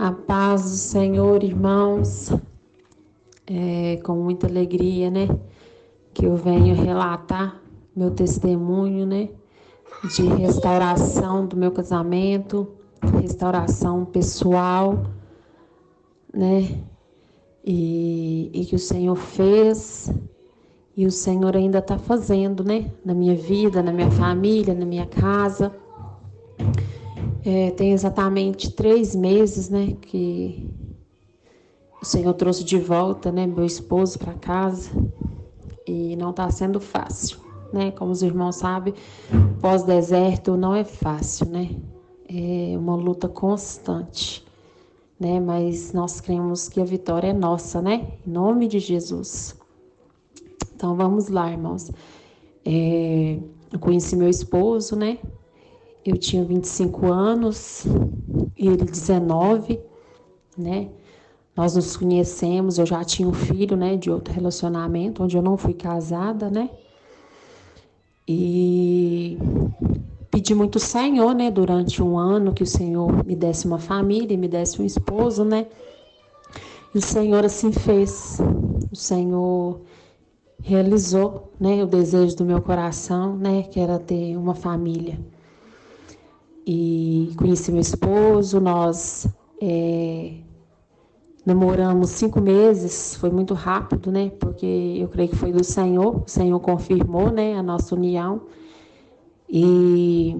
A paz do Senhor, irmãos, com muita alegria, né, que eu venho relatar meu testemunho, né, de restauração do meu casamento, restauração pessoal, né, e que o Senhor fez e o Senhor ainda está fazendo, né, na minha vida, na minha família, na minha casa. Tem exatamente 3 meses, né, que o Senhor trouxe de volta, né, meu esposo para casa e não está sendo fácil, né? Como os irmãos sabem, pós-deserto não é fácil, né? É uma luta constante, né? Mas nós cremos que a vitória é nossa, né? Em nome de Jesus. Então vamos lá, irmãos. Eu conheci meu esposo, né? Eu tinha 25 anos, ele 19, né? Nós nos conhecemos, eu já tinha um filho, né, de outro relacionamento, onde eu não fui casada, né? E pedi muito ao Senhor, né, durante um ano, que o Senhor me desse uma família, me desse um esposo, né? E o Senhor assim fez. O Senhor realizou, né, o desejo do meu coração, né, que era ter uma família. E conheci meu esposo, nós namoramos 5 meses, foi muito rápido, né? Porque eu creio que foi do Senhor, o Senhor confirmou, né, a nossa união. E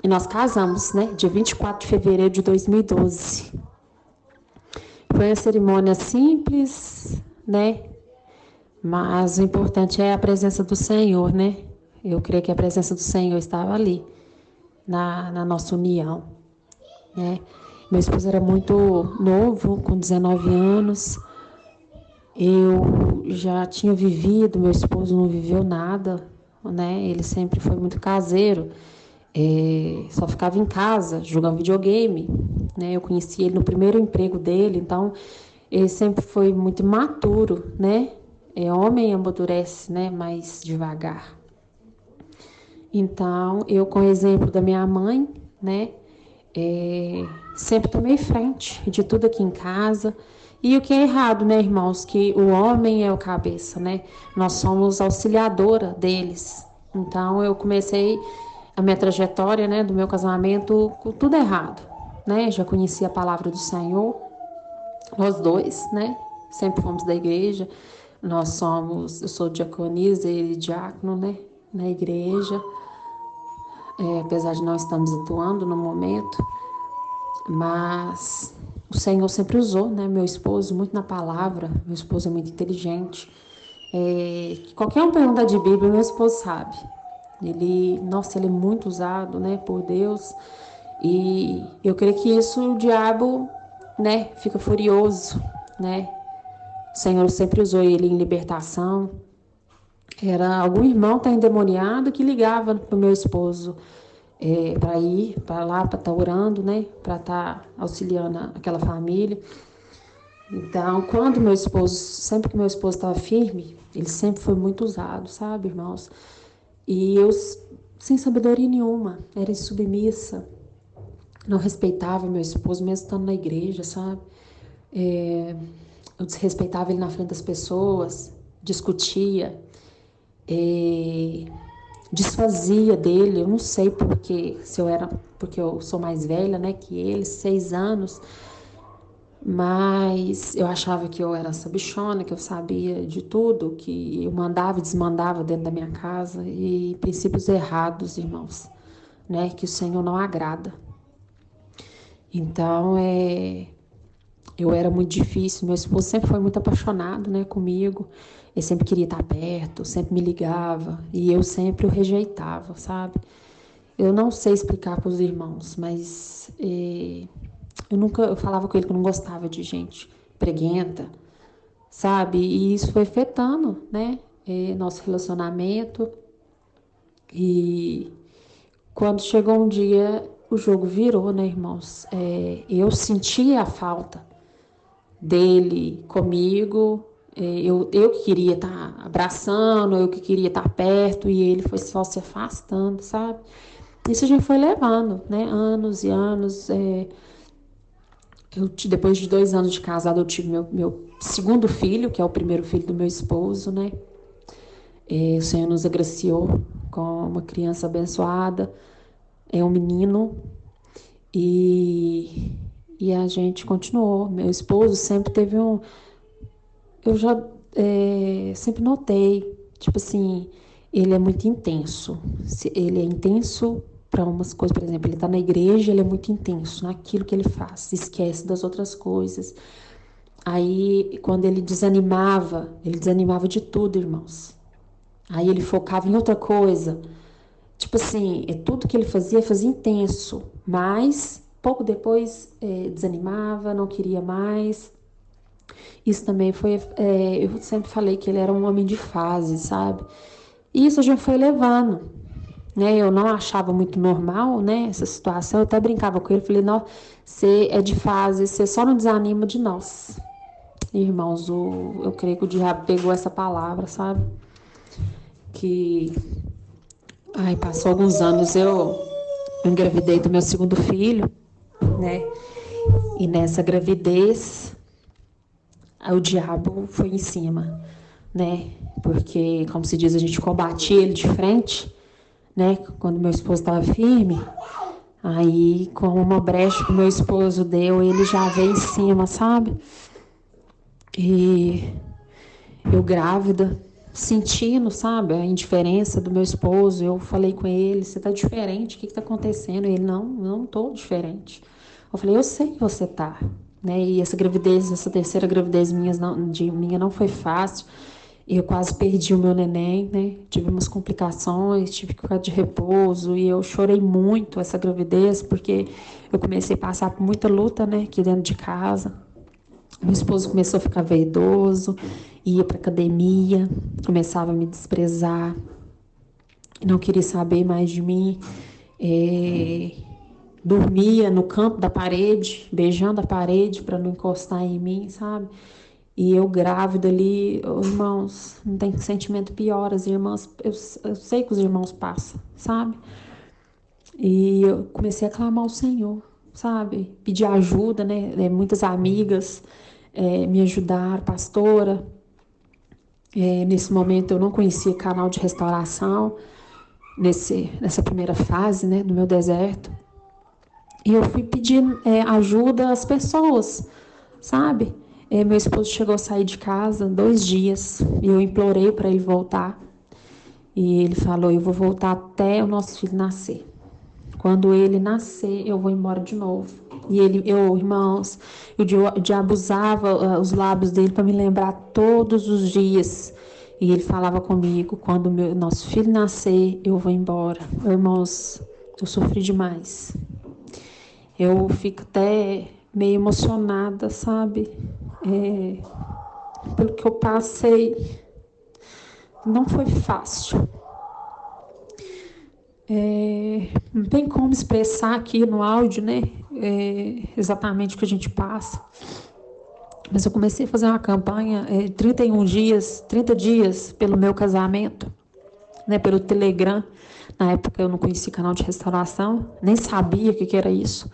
nós casamos, né, dia 24 de fevereiro de 2012. Foi uma cerimônia simples, né? Mas o importante é a presença do Senhor, né? Eu creio que a presença do Senhor estava ali, na nossa união, né? Meu esposo era muito novo, com 19 anos. Eu já tinha vivido, meu esposo não viveu nada, né? Ele sempre foi muito caseiro, só ficava em casa, jogando videogame, né? Eu conheci ele no primeiro emprego dele, então ele sempre foi muito imaturo, né? Homem amadurece, né? Mais devagar. Então, eu, com o exemplo da minha mãe, né? Sempre tomei frente de tudo aqui em casa. E o que é errado, né, irmãos? Que o homem é o cabeça, né? Nós somos auxiliadora deles. Então, eu comecei a minha trajetória, né, do meu casamento com tudo errado, né? Já conhecia a palavra do Senhor, nós dois, né? Sempre fomos da igreja. Eu sou diaconisa e ele diácono, né? Na igreja. Apesar de não estarmos atuando no momento, mas o Senhor sempre usou, né, meu esposo muito na palavra. Meu esposo é muito inteligente. Qualquer um pergunta de Bíblia, meu esposo sabe. Ele é muito usado, né, por Deus. E eu creio que isso o diabo, né, fica furioso, né? O Senhor sempre usou ele em libertação. Era algum irmão tá endemoniado que ligava para o meu esposo, para ir para lá, para estar orando, né? Para estar auxiliando aquela família. Então, sempre que meu esposo estava firme, ele sempre foi muito usado, sabe, irmãos? E eu, sem sabedoria nenhuma, era insubmissa, não respeitava meu esposo, mesmo estando na igreja, sabe? Eu desrespeitava ele na frente das pessoas, discutia, desfazia dele. Eu não sei porque, porque eu sou mais velha, né, que ele, 6 anos, mas eu achava que eu era sabichona, que eu sabia de tudo, que eu mandava e desmandava dentro da minha casa, e princípios errados, irmãos, né, que o Senhor não agrada. Então, eu era muito difícil. Meu esposo sempre foi muito apaixonado, né, comigo. Ele sempre queria estar perto, sempre me ligava, e eu sempre o rejeitava, sabe? Eu não sei explicar para os irmãos, mas eu falava com ele que eu não gostava de gente preguenta, sabe? E isso foi afetando, né, nosso relacionamento. E quando chegou um dia, o jogo virou, né, irmãos? Eu sentia a falta dele comigo. Eu que queria estar abraçando, eu que queria estar perto, e ele foi só se afastando, sabe? Isso a gente foi levando, né? Anos e anos. Depois de 2 anos de casado, eu tive meu segundo filho, que é o primeiro filho do meu esposo, né? O Senhor nos agraciou com uma criança abençoada, é um menino, e, e a gente continuou. Meu esposo sempre teve um. Eu já sempre notei, tipo assim, ele é muito intenso. Ele é intenso para umas coisas, por exemplo, ele está na igreja, ele é muito intenso naquilo que ele faz, esquece das outras coisas. Aí, quando ele desanimava de tudo, irmãos. Aí ele focava em outra coisa. Tipo assim, tudo que ele fazia intenso, mas pouco depois desanimava, não queria mais. Isso também foi. Eu sempre falei que ele era um homem de fase, sabe? E isso a gente foi levando. Né? Eu não achava muito normal, né, essa situação. Eu até brincava com ele, falei, não, você é de fase, você só não desanima de nós. Irmãos, eu creio que o diabo pegou essa palavra, sabe? Que passou alguns anos, eu engravidei do meu segundo filho, né? E nessa gravidez, o diabo foi em cima, né? Porque, como se diz, a gente combatia ele de frente, né? Quando meu esposo estava firme, aí, com uma brecha que meu esposo deu, ele já veio em cima, sabe? E eu grávida, sentindo, sabe, a indiferença do meu esposo. Eu falei com ele, você tá diferente, o que tá acontecendo? Ele, não tô diferente. Eu falei, eu sei que você tá, né? E essa gravidez, essa terceira gravidez minha não foi fácil. Eu quase perdi o meu neném, né? Tive umas complicações, tive que ficar de repouso e eu chorei muito essa gravidez porque eu comecei a passar por muita luta, né? Aqui dentro de casa. Meu esposo começou a ficar vaidoso, ia para academia, começava a me desprezar, não queria saber mais de mim, é, dormia no canto da parede, beijando a parede para não encostar em mim, sabe? E eu grávida ali, irmãos, não tem sentimento pior, as irmãs, eu sei que os irmãos passam, sabe? E eu comecei a clamar ao Senhor, sabe? Pedir ajuda, né? Muitas amigas me ajudaram, pastora. Nesse momento eu não conhecia canal de restauração, nessa primeira fase, né, do meu deserto. E eu fui pedir ajuda às pessoas, sabe? Meu esposo chegou a sair de casa 2 dias e eu implorei para ele voltar. E ele falou: eu vou voltar até o nosso filho nascer. Quando ele nascer, eu vou embora de novo. E irmãos, o diabo usava os lábios dele para me lembrar todos os dias. E ele falava comigo: quando nosso filho nascer, eu vou embora. Irmãos, eu sofri demais. Eu fico até meio emocionada, sabe? Pelo que eu passei. Não foi fácil. Não tem como expressar aqui no áudio, né? Exatamente o que a gente passa. Mas eu comecei a fazer uma campanha 31 dias, 30 dias pelo meu casamento, né? Pelo Telegram. Na época eu não conhecia canal de restauração, nem sabia o que era isso.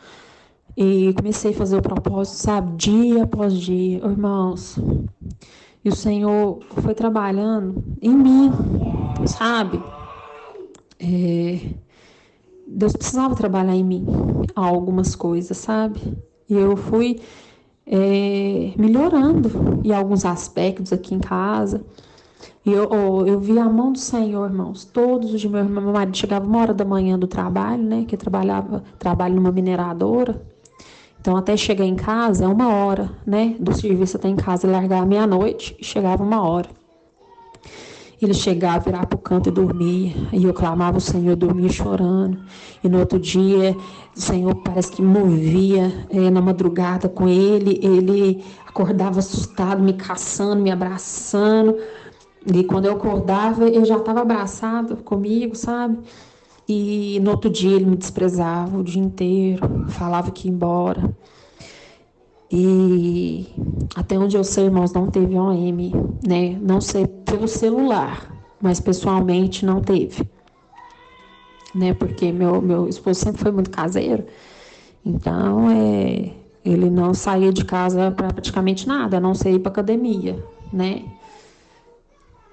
E comecei a fazer o propósito, sabe? Dia após dia, irmãos. E o Senhor foi trabalhando em mim, sabe? Deus precisava trabalhar em mim algumas coisas, sabe? E eu fui melhorando em alguns aspectos aqui em casa. E eu vi a mão do Senhor, irmãos, todos os dias. Meu marido chegava 1 hora da manhã do trabalho, né? Que trabalho numa mineradora. Então, até chegar em casa é 1 hora, né? Do serviço até em casa, largar meia-noite e chegava 1 hora. Ele chegava, virava para o canto e dormia. E eu clamava o Senhor, dormia chorando. E no outro dia, o Senhor parece que movia na madrugada com ele. Ele acordava assustado, me caçando, me abraçando. E quando eu acordava, ele já estava abraçado comigo, sabe? E no outro dia ele me desprezava o dia inteiro, falava que ia embora. E até onde eu sei, irmãos, não teve OM, né? Não sei pelo celular, mas pessoalmente não teve, né? Porque meu esposo sempre foi muito caseiro. Então, Ele não saía de casa para praticamente nada, a não ser ir para academia, né?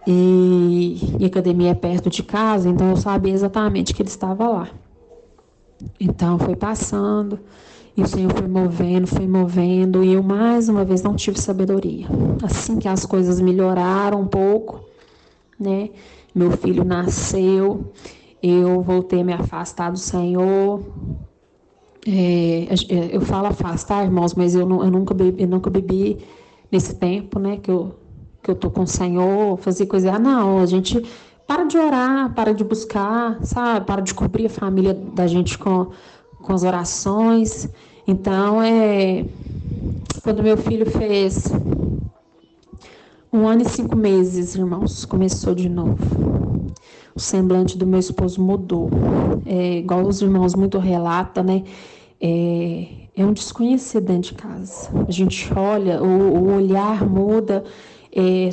E a academia é perto de casa, então eu sabia exatamente que ele estava lá. Então foi passando, e o Senhor foi movendo, e eu mais uma vez não tive sabedoria. Assim que as coisas melhoraram um pouco, né? Meu filho nasceu, eu voltei a me afastar do Senhor. Eu falo afastar, irmãos, mas eu nunca bebi nesse tempo, né? Que eu tô com o Senhor, fazer coisa. Não, a gente para de orar, para de buscar, sabe? Para de cobrir a família da gente com as orações. Então, quando meu filho fez 1 ano e 5 meses, irmãos, começou de novo. O semblante do meu esposo mudou. Igual os irmãos muito relatam, né? É um desconhecido dentro de casa. A gente olha, o olhar muda,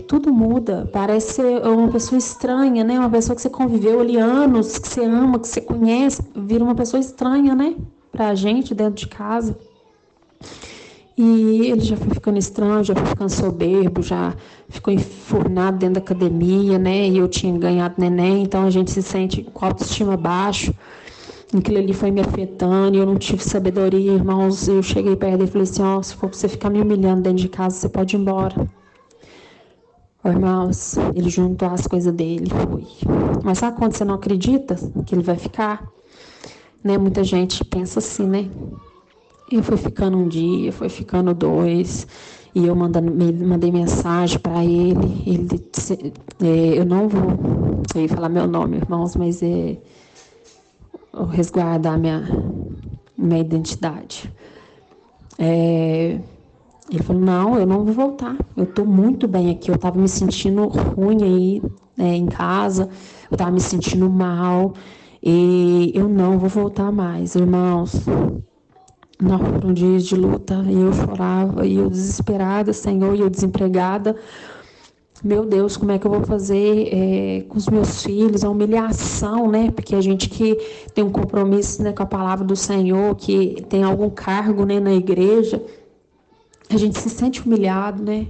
tudo muda. Parece ser uma pessoa estranha, né? Uma pessoa que você conviveu ali anos, que você ama, que você conhece, vira uma pessoa estranha, né? Pra gente dentro de casa. E ele já foi ficando estranho, já foi ficando soberbo, já ficou enfurnado dentro da academia, né? E eu tinha ganhado neném, então a gente se sente com a autoestima baixo. Aquilo ali foi me afetando, e eu não tive sabedoria, irmãos. Eu cheguei perto dele e falei assim: se for pra você ficar me humilhando dentro de casa, você pode ir embora. Irmãos, ele juntou as coisas dele, foi. Mas sabe quando você não acredita que ele vai ficar? Né? Muita gente pensa assim, né? E foi ficando um dia, foi ficando 2, e eu mandei mensagem para ele. Ele disse, eu não vou, eu ia falar meu nome, irmãos, mas eu resguardar minha identidade. Ele falou, não, eu não vou voltar, eu estou muito bem aqui, eu estava me sentindo ruim aí em casa, eu estava me sentindo mal, e eu não vou voltar mais, irmãos. Não, foram dias de luta, e eu chorava, e eu desesperada, Senhor, e eu desempregada. Meu Deus, como é que eu vou fazer com os meus filhos? A humilhação, né? Porque a gente que tem um compromisso, né, com a palavra do Senhor, que tem algum cargo, né, na igreja, a gente se sente humilhado, né?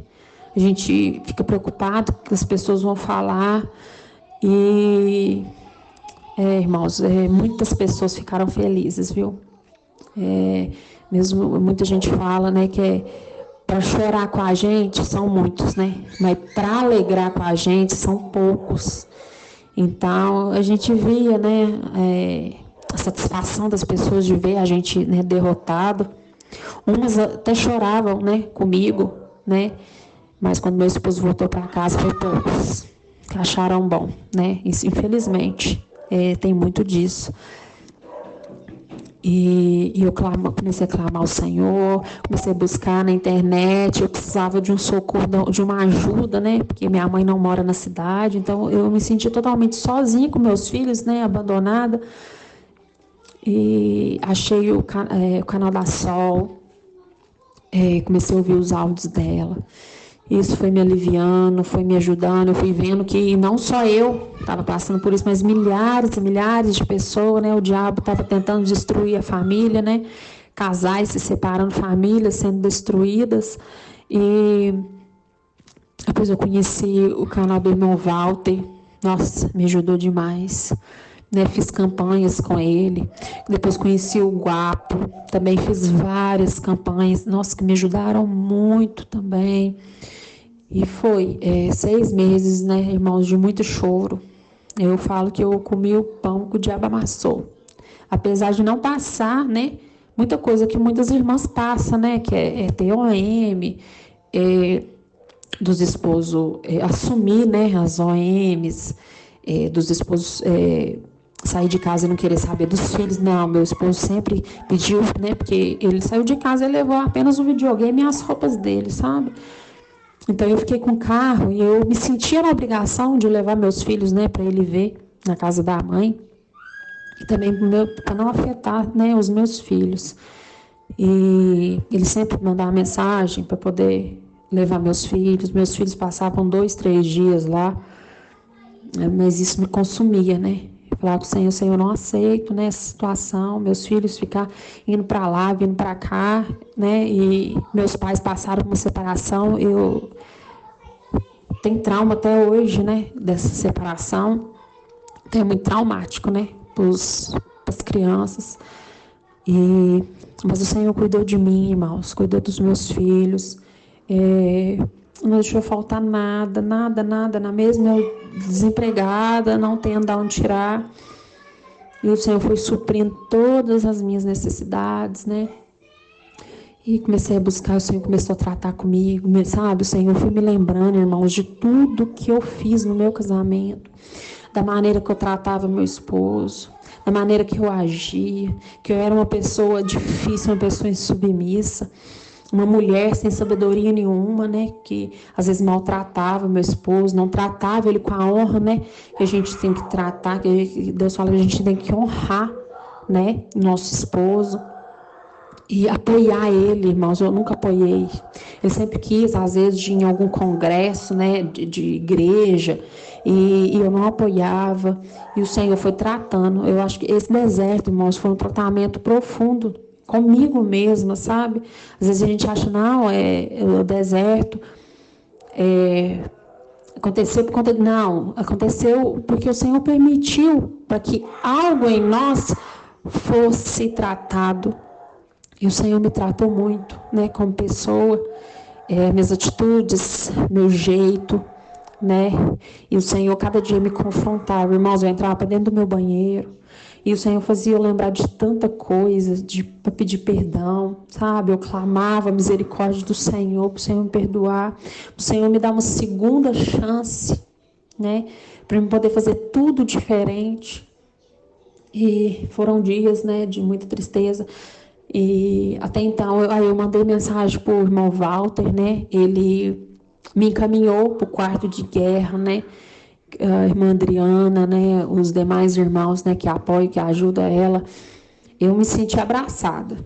A gente fica preocupado que as pessoas vão falar. E, irmãos, muitas pessoas ficaram felizes, viu? Mesmo muita gente fala, né, que para chorar com a gente são muitos, né? Mas para alegrar com a gente são poucos. Então a gente via, né, a satisfação das pessoas de ver a gente, né, derrotado. Umas até choravam, né, comigo, né? Mas quando meu esposo voltou para casa foi poucos que acharam bom, né? Isso, infelizmente, tem muito disso. E eu comecei a clamar ao Senhor, comecei a buscar na internet, eu precisava de um socorro, de uma ajuda, né? Porque minha mãe não mora na cidade, então eu me senti totalmente sozinha com meus filhos, né? Abandonada. E achei o canal da Sol, comecei a ouvir os áudios dela. Isso foi me aliviando, foi me ajudando. Eu fui vendo que não só eu estava passando por isso, mas milhares e milhares de pessoas, né? O diabo estava tentando destruir a família, né? Casais se separando, famílias sendo destruídas. E depois eu conheci o canal do irmão Walter. Nossa, me ajudou demais. Né, fiz campanhas com ele. Depois conheci o Guapo. Também fiz várias campanhas. Nossa, que me ajudaram muito também. E foi 6 meses, né, irmãos, de muito choro. Eu falo que eu comi o pão que o diabo amassou. Apesar de não passar, né, muita coisa que muitas irmãs passam, né, que é TOM, dos esposos assumir, né, as OMs, dos esposos sair de casa e não querer saber dos filhos. Não, meu esposo sempre pediu, né, porque ele saiu de casa e levou apenas o videogame e as roupas dele, sabe? Então eu fiquei com o carro e eu me sentia na obrigação de levar meus filhos, né, para ele ver na casa da mãe, e também para não afetar, né, os meus filhos. E ele sempre mandava mensagem para poder levar meus filhos. Meus filhos passavam 2, 3 dias lá, mas isso me consumia, né? Falar com o Senhor, Senhor, eu não aceito, né, essa situação, meus filhos ficar indo para lá, vindo para cá, né, e meus pais passaram por uma separação, eu tenho trauma até hoje, né, dessa separação, então é muito traumático, né, para as crianças, mas o Senhor cuidou de mim, irmãos, cuidou dos meus filhos, não deixou faltar nada, na mesma eu desempregada, não tenho de onde tirar, e o Senhor foi suprindo todas as minhas necessidades, né? E comecei a buscar, o Senhor começou a tratar comigo, sabe? O Senhor foi me lembrando, irmãos, de tudo que eu fiz no meu casamento, da maneira que eu tratava meu esposo, da maneira que eu agia, que eu era uma pessoa difícil, uma pessoa insubmissa, uma mulher sem sabedoria nenhuma, né, que às vezes maltratava meu esposo, não tratava ele com a honra, né, que a gente tem que tratar, que Deus fala que a gente tem que honrar, né, nosso esposo e apoiar ele, irmãos. Eu nunca apoiei. Ele sempre quis, às vezes, de ir em algum congresso, né, de igreja, e eu não apoiava, e o Senhor foi tratando. Eu acho que esse deserto, irmãos, foi um tratamento profundo comigo mesma, sabe? Às vezes a gente acha, não, o deserto aconteceu por conta de... Não, aconteceu porque o Senhor permitiu para que algo em nós fosse tratado. E o Senhor me tratou muito, né, como pessoa, minhas atitudes, meu jeito, né? E o Senhor cada dia me confrontava. Irmãos, eu entrava para dentro do meu banheiro, e o Senhor fazia eu lembrar de tanta coisa, para pedir perdão, sabe? Eu clamava a misericórdia do Senhor, para o Senhor me perdoar, para o Senhor me dar uma segunda chance, né? Para eu poder fazer tudo diferente. E foram dias, né, de muita tristeza. E até então, eu mandei mensagem para o irmão Walter, né? Ele me encaminhou para o quarto de guerra, né? A irmã Adriana, né, os demais irmãos, né, que apoiam, que ajudam ela, eu me senti abraçada,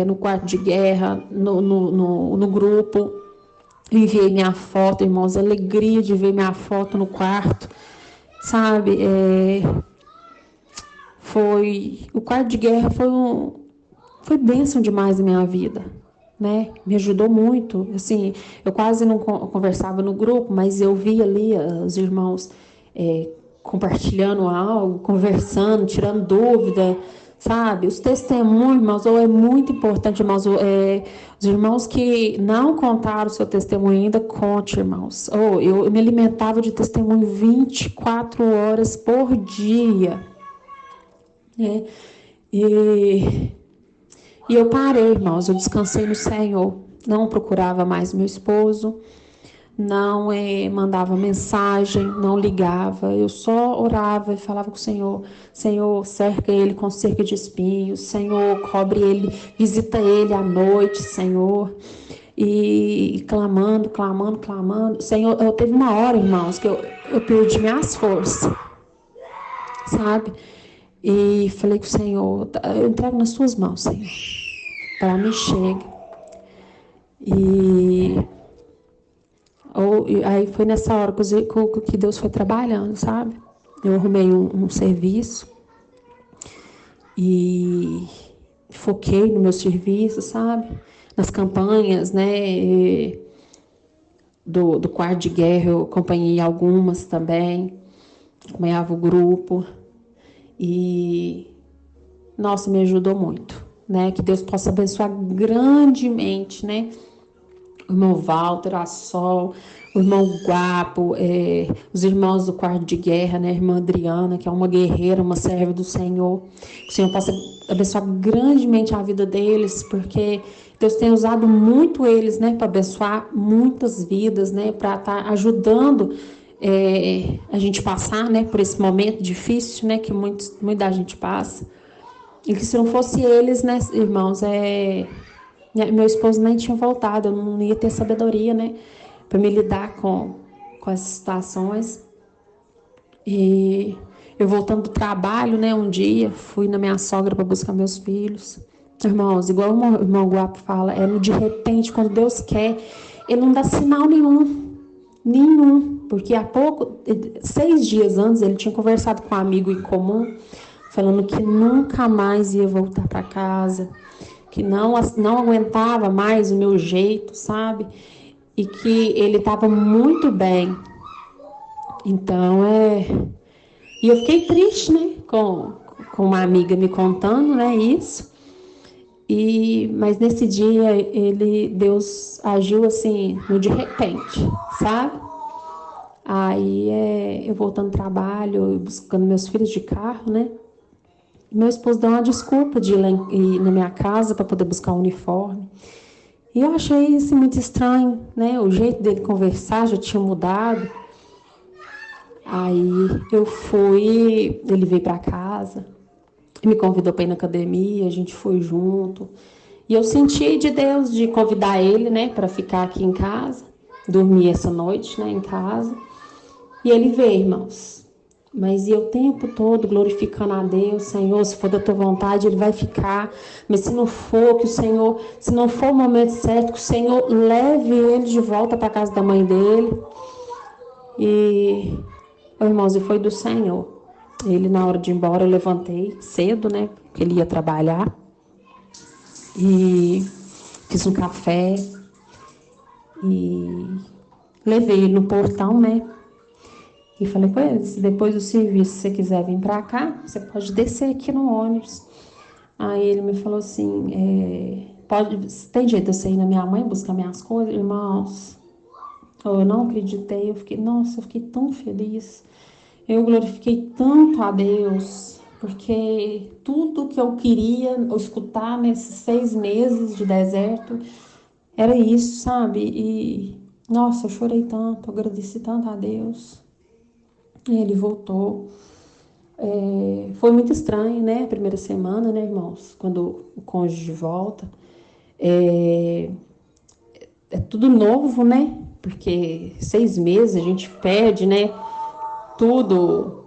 no quarto de guerra, no grupo, enviei minha foto, irmãos, alegria de ver minha foto no quarto, sabe, o quarto de guerra foi bênção demais na minha vida, né? Me ajudou muito, assim, eu quase não conversava no grupo, mas eu via ali os irmãos compartilhando algo, conversando, tirando dúvida, sabe? Os testemunhos, irmãos, é muito importante, irmãos, os irmãos que não contaram o seu testemunho ainda, conte, irmãos. Eu me alimentava de testemunho 24 horas por dia, né? E eu parei, irmãos, eu descansei no Senhor, não procurava mais meu esposo, não mandava mensagem, não ligava, eu só orava e falava com o Senhor, Senhor, cerca ele com cerca de espinhos, Senhor, cobre ele, visita ele à noite, Senhor, e clamando, Senhor, eu teve uma hora, irmãos, que eu perdi minhas forças, sabe? E falei com o Senhor, eu entrego nas suas mãos, Senhor, para mim chega. Aí foi nessa hora que Deus foi trabalhando, sabe? Eu arrumei um serviço e foquei no meu serviço, sabe? Nas campanhas, né? Do quarto de guerra, eu acompanhei algumas também, acompanhava o grupo. E, nossa, me ajudou muito, né? Que Deus possa abençoar grandemente, né? O irmão Walter, a Sol, o irmão Guapo, os irmãos do quarto de guerra, né? A irmã Adriana, que é uma guerreira, uma serva do Senhor. Que o Senhor possa abençoar grandemente a vida deles, porque Deus tem usado muito eles, né? Para abençoar muitas vidas, né? Para estar ajudando a gente passar, né, por esse momento difícil, né, que muita gente passa, e que se não fosse eles, né, irmãos, meu esposo nem tinha voltado, eu não ia ter sabedoria, né, para me lidar com essas situações. E eu voltando do trabalho, né, um dia, fui na minha sogra para buscar meus filhos. Irmãos, igual o irmão Guapo fala, no de repente, quando Deus quer, ele não dá sinal nenhum. Nenhum, porque há 6 dias antes, ele tinha conversado com um amigo em comum, falando que nunca mais ia voltar para casa, que não aguentava mais o meu jeito, sabe? E que ele estava muito bem. Então, E eu fiquei triste, né? Com uma amiga me contando, né? Isso. Mas nesse dia, Deus agiu assim, no de repente, sabe? Aí, eu voltando ao trabalho, buscando meus filhos de carro, né? Meu esposo deu uma desculpa de ir na minha casa para poder buscar um uniforme. E eu achei isso muito estranho, né? O jeito dele conversar já tinha mudado. Aí eu fui, ele veio para casa, me convidou para ir na academia, a gente foi junto. E eu senti de Deus de convidar ele, né, para ficar aqui em casa, dormir essa noite, né, em casa. E ele veio, irmãos. Mas e o tempo todo glorificando a Deus, Senhor, se for da tua vontade, ele vai ficar. Mas se não for, que o Senhor, se não for o momento certo, que o Senhor leve ele de volta para a casa da mãe dele. E, irmãos, e foi do Senhor. Ele, na hora de ir embora, eu levantei cedo, né? Porque ele ia trabalhar. E fiz um café. E levei ele no portão, né? E falei com ele, se depois do serviço você quiser vir para cá, você pode descer aqui no ônibus. Aí ele me falou assim, tem jeito de você ir na minha mãe buscar minhas coisas? Irmãos, eu não acreditei, eu fiquei tão feliz. Eu glorifiquei tanto a Deus, porque tudo que eu queria escutar nesses 6 meses de deserto era isso, sabe? E, nossa, eu chorei tanto, agradeci tanto a Deus. E ele voltou. Foi muito estranho, né? A primeira semana, né, irmãos? Quando o cônjuge volta. É, é tudo novo, né? Porque 6 meses a gente perde, né? Tudo.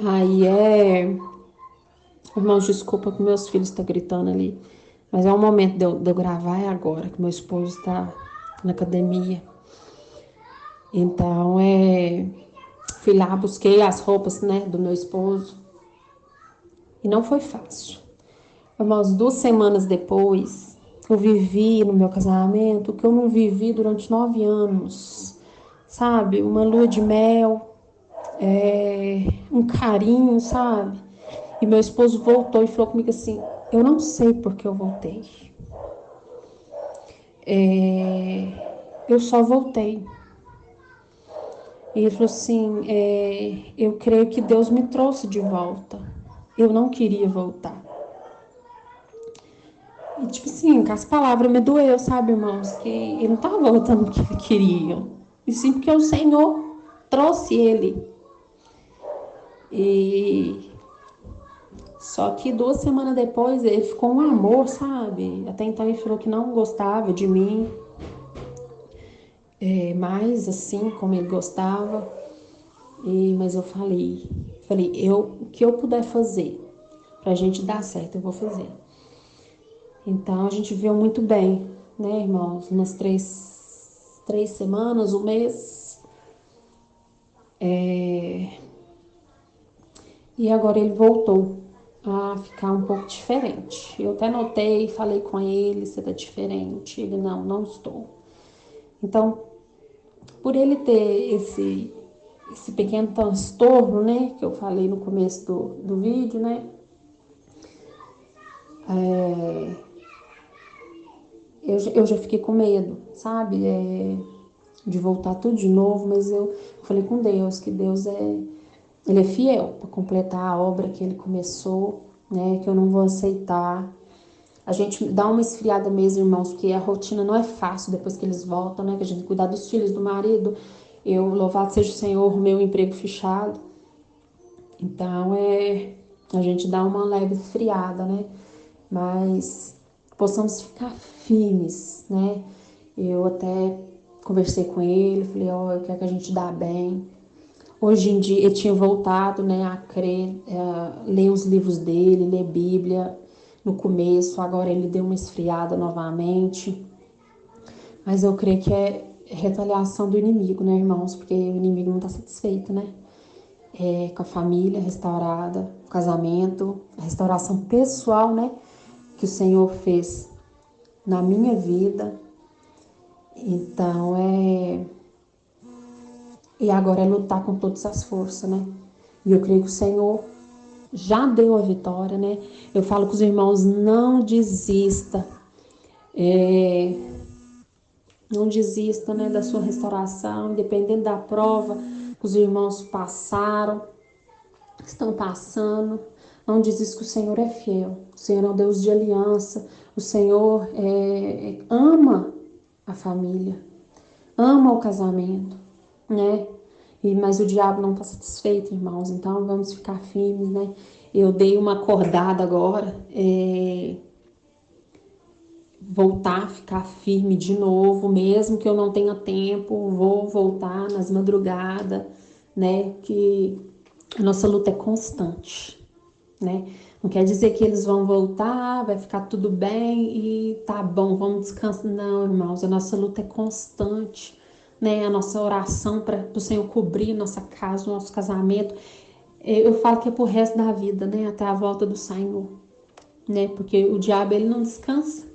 Aí Irmãos, desculpa que meus filhos estão gritando ali. Mas é o momento de eu gravar, é agora, que meu esposo está na academia. Então, fui lá, busquei as roupas, né, do meu esposo. E não foi fácil. Irmãos, 2 semanas depois, eu vivi no meu casamento o que eu não vivi durante 9 anos. Sabe? Uma lua de mel, um carinho, sabe? E meu esposo voltou e falou comigo assim, eu não sei por que eu voltei. Eu só voltei. E ele falou assim, eu creio que Deus me trouxe de volta. Eu não queria voltar. E tipo assim, com as palavras me doeu, sabe, irmãos? Que ele não estava voltando porque ele queria. E sim porque o Senhor trouxe ele. E só que 2 semanas depois ele ficou um amor, sabe? Até então ele falou que não gostava de mim. Mais assim como ele gostava. Mas eu falei, o que eu puder fazer pra gente dar certo, eu vou fazer. Então a gente viu muito bem, né, irmãos? Nas 3 semanas, um mês. E agora ele voltou a ficar um pouco diferente. Eu até notei, falei com ele, você tá diferente. Ele, não estou. Então, por ele ter esse pequeno transtorno, né, que eu falei no começo do vídeo, né, eu já fiquei com medo, sabe, de voltar tudo de novo, mas eu falei com Deus, que Deus ele é fiel para completar a obra que ele começou, né, que eu não vou aceitar. A gente dá uma esfriada mesmo, irmãos, porque a rotina não é fácil depois que eles voltam, né, que a gente tem que cuidar dos filhos, do marido. Eu, louvado seja o Senhor, meu emprego fechado. Então, a gente dá uma leve esfriada, né? Mas possamos ficar firmes, né? Eu até conversei com ele, falei, eu quero que a gente dá bem. Hoje em dia, ele tinha voltado, né, a crer, ler os livros dele, ler Bíblia no começo, agora ele deu uma esfriada novamente. Mas eu creio que retaliação do inimigo, né, irmãos? Porque o inimigo não está satisfeito, né? Com a família restaurada, o casamento, a restauração pessoal, né? Que o Senhor fez na minha vida. Então, E agora é lutar com todas as forças, né? E eu creio que o Senhor já deu a vitória, né? Eu falo com os irmãos, não desista. Não desista, né, da sua restauração, independente da prova que os irmãos passaram, estão passando. Não desista que o Senhor é fiel. O Senhor é um Deus de aliança. O Senhor ama a família, ama o casamento, né? Mas o diabo não está satisfeito, irmãos. Então vamos ficar firmes, né? Eu dei uma acordada agora, voltar a ficar firme de novo, mesmo que eu não tenha tempo, vou voltar nas madrugadas, né? Que a nossa luta é constante, né? Não quer dizer que eles vão voltar, vai ficar tudo bem e tá bom, vamos descansar. Não, irmãos, a nossa luta é constante, né? A nossa oração para o Senhor cobrir nossa casa, o nosso casamento. Eu falo que é pro resto da vida, né? Até a volta do Senhor, né? Porque o diabo, ele não descansa,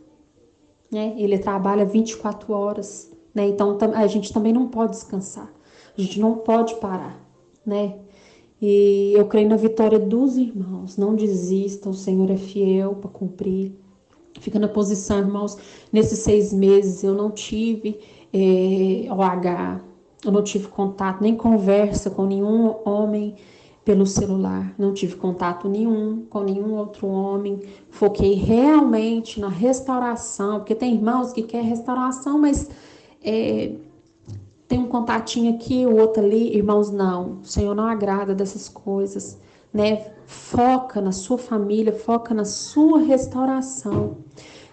né? Ele trabalha 24 horas, né? Então a gente também não pode descansar. A gente não pode parar, né? E eu creio na vitória dos irmãos. Não desistam, o Senhor é fiel para cumprir. Fica na posição, irmãos. Nesses 6 meses eu não tive OH, eu não tive contato, nem conversa com nenhum homem pelo celular. Não tive contato nenhum com nenhum outro homem. Foquei realmente na restauração, porque tem irmãos que querem restauração, mas tem um contatinho aqui, o outro ali. Irmãos, não. O Senhor não agrada dessas coisas, né? Foca na sua família, foca na sua restauração,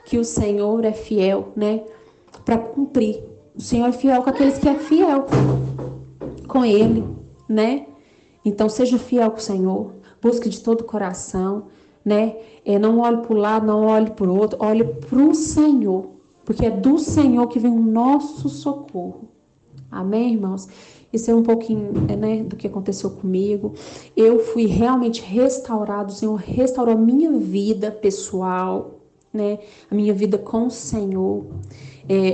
que o Senhor é fiel, né? Para cumprir. O Senhor é fiel com aqueles que é fiel com Ele, né? Então, seja fiel com o Senhor. Busque de todo o coração, né? Não olhe para o lado, não olhe para o outro. Olhe para o Senhor. Porque é do Senhor que vem o nosso socorro. Amém, irmãos? Isso é um pouquinho, né, do que aconteceu comigo. Eu fui realmente restaurado. O Senhor restaurou a minha vida pessoal, né? A minha vida com o Senhor.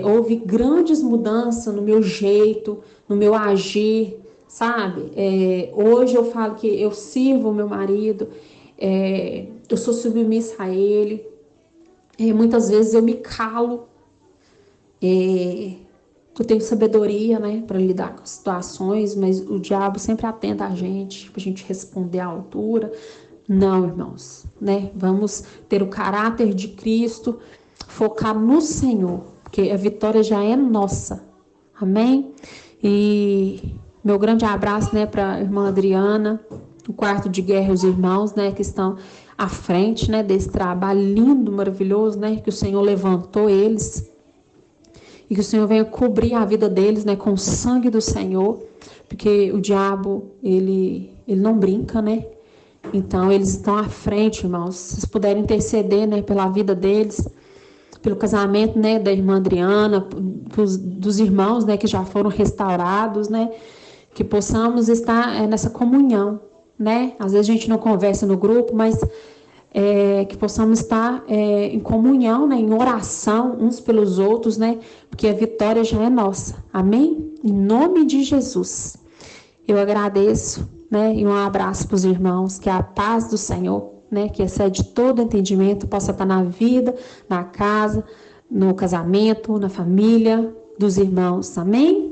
Houve grandes mudanças no meu jeito, no meu agir, sabe? Hoje eu falo que eu sirvo o meu marido, eu sou submissa a ele. Muitas vezes eu me calo. Eu tenho sabedoria, né, para lidar com situações, mas o diabo sempre atenta a gente, pra gente responder à altura. Não, irmãos, né? Vamos ter o caráter de Cristo, focar no Senhor, porque a vitória já é nossa. Amém? E meu grande abraço, né, para a irmã Adriana, o quarto de guerra, os irmãos, né, que estão à frente, né, desse trabalho lindo, maravilhoso, né, que o Senhor levantou eles. E que o Senhor venha cobrir a vida deles, né, com o sangue do Senhor, porque o diabo, ele não brinca, né? Então, eles estão à frente, irmãos. Se vocês puderem interceder, né, pela vida deles, pelo casamento, né, da irmã Adriana, dos irmãos, né, que já foram restaurados, né, que possamos estar nessa comunhão, né? Às vezes a gente não conversa no grupo, mas que possamos estar em comunhão, né, em oração uns pelos outros, né, porque a vitória já é nossa. Amém? Em nome de Jesus. Eu agradeço, né, e um abraço para os irmãos, que a paz do Senhor, né, que excede todo entendimento, possa estar na vida, na casa, no casamento, na família dos irmãos. Amém?